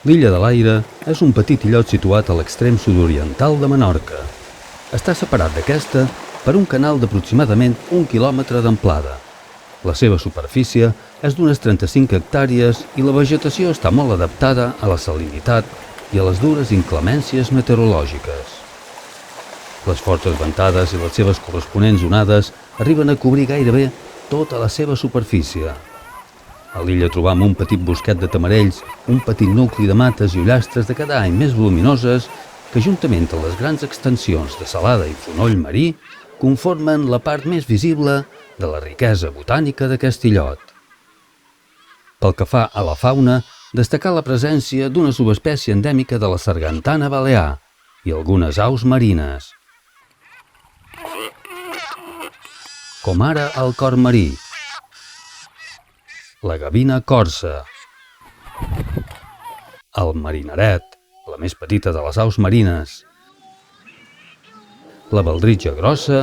L'Illa de l'Aire és un petit illot situat a l'extrem sud-oriental de Menorca. Està separat d'aquesta per un canal d'aproximadament 1 quilòmetre d'amplada. La seva superfície és d'unes 35 hectàrees i la vegetació està molt adaptada a la salinitat i a les dures inclemències meteorològiques. Les fortes ventades i les seves corresponents onades arriben a cobrir gairebé tota la seva superfície. A l'illa trobam un petit bosquet de tamarells, un petit nucli de mates i ullastres de cada any més voluminoses que, juntament amb les grans extensions de salada i fonoll marí, conformen la part més visible de la riquesa botànica d'aquest illot. Pel que fa a la fauna, destacar la presència d'una subespècie endèmica de la sargantana balear i algunes aus marines, com ara el cor marí, la gavina corsa, el marineret, la més petita de les aus marines, la baldritja grossa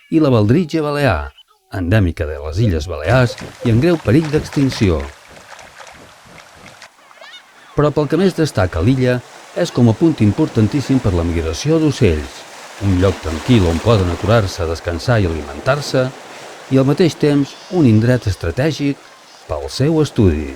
i la baldritja balear, endèmica de les Illes Balears i en greu perill d'extinció. Però pel que més destaca l'illa és com a punt importantíssim per la migració d'ocells, un lloc tranquil on poden aturar-se a descansar i alimentar-se, i al mateix temps un indret estratègic pel seu estudi.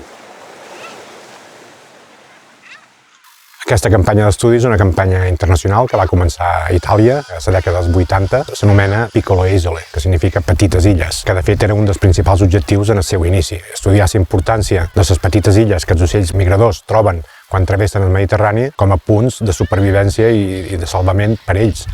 Aquesta campanya d'estudi és una campanya internacional que va començar a Itàlia a la dècada dels 80. S'anomena Piccole Isole, que significa petites illes, que de fet era un dels principals objectius en el seu inici. Estudiar la importància de les petites illes que els ocells migradors troben quan travessen el Mediterrani com a punts de supervivència i de salvament per ells.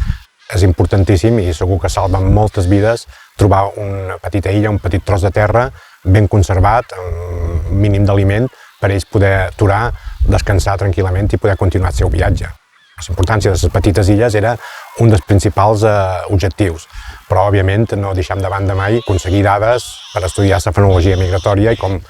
És importantíssim i segur que salva moltes vides trobar una petita illa, un petit tros de terra ben conservat, amb un mínim d'aliment, per ells poder aturar, descansar tranquil·lament i poder continuar el seu viatge. La importància de les petites illes era un dels principals objectius, però òbviament no deixem de banda mai aconseguir dades per estudiar la fenologia migratòria i, com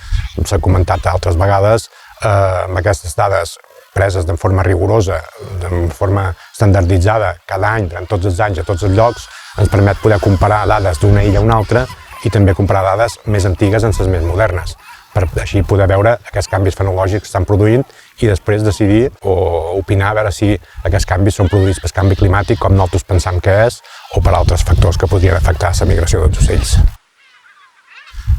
s'ha comentat altres vegades, amb aquestes dades preses de forma rigorosa, de forma estandarditzada cada any, durant tots els anys, a tots els llocs, ens permet poder comparar dades d'una illa a una altra i també comparar dades més antigues amb les més modernes, per així poder veure aquests canvis fenològics que estan produint i després decidir o opinar a veure si aquests canvis són produïts per canvi climàtic, com nosaltres pensam que és, o per altres factors que podrien afectar la migració dels ocells.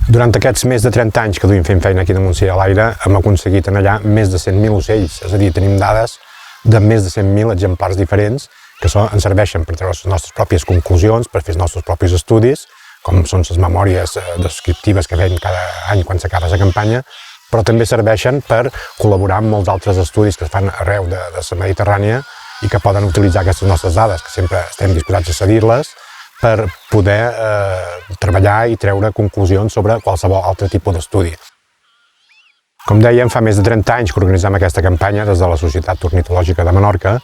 Durant aquests més de 30 anys que duim fent feina aquí damunt a l'Aire, hem aconseguit en allà més de 100.000 ocells, és a dir, tenim dades de més de 100.000 exemplars diferents que ens serveixen per treure les nostres pròpies conclusions, per fer els nostres propis estudis, com són les memòries descriptives que fem cada any quan s'acaba la campanya, però també serveixen per col·laborar amb molts altres estudis que es fan arreu de la Mediterrània i que poden utilitzar aquestes nostres dades, que sempre estem disposats a cedir-les, per poder treballar i treure conclusions sobre qualsevol altre tipus d'estudi. Com dèiem, fa més de 30 anys que organitzem aquesta campanya des de la Societat Ornitològica de Menorca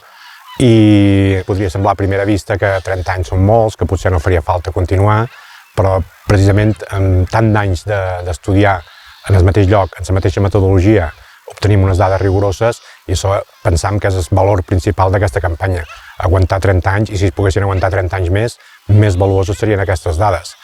i podria semblar a primera vista que 30 anys són molts, que potser no faria falta continuar, però precisament amb tant d'anys d'estudiar en el mateix lloc, en la mateixa metodologia, obtenim unes dades rigoroses i això pensam que és el valor principal d'aquesta campanya, aguantar 30 anys, i si es poguessin aguantar 30 anys més valuoses serien aquestes dades.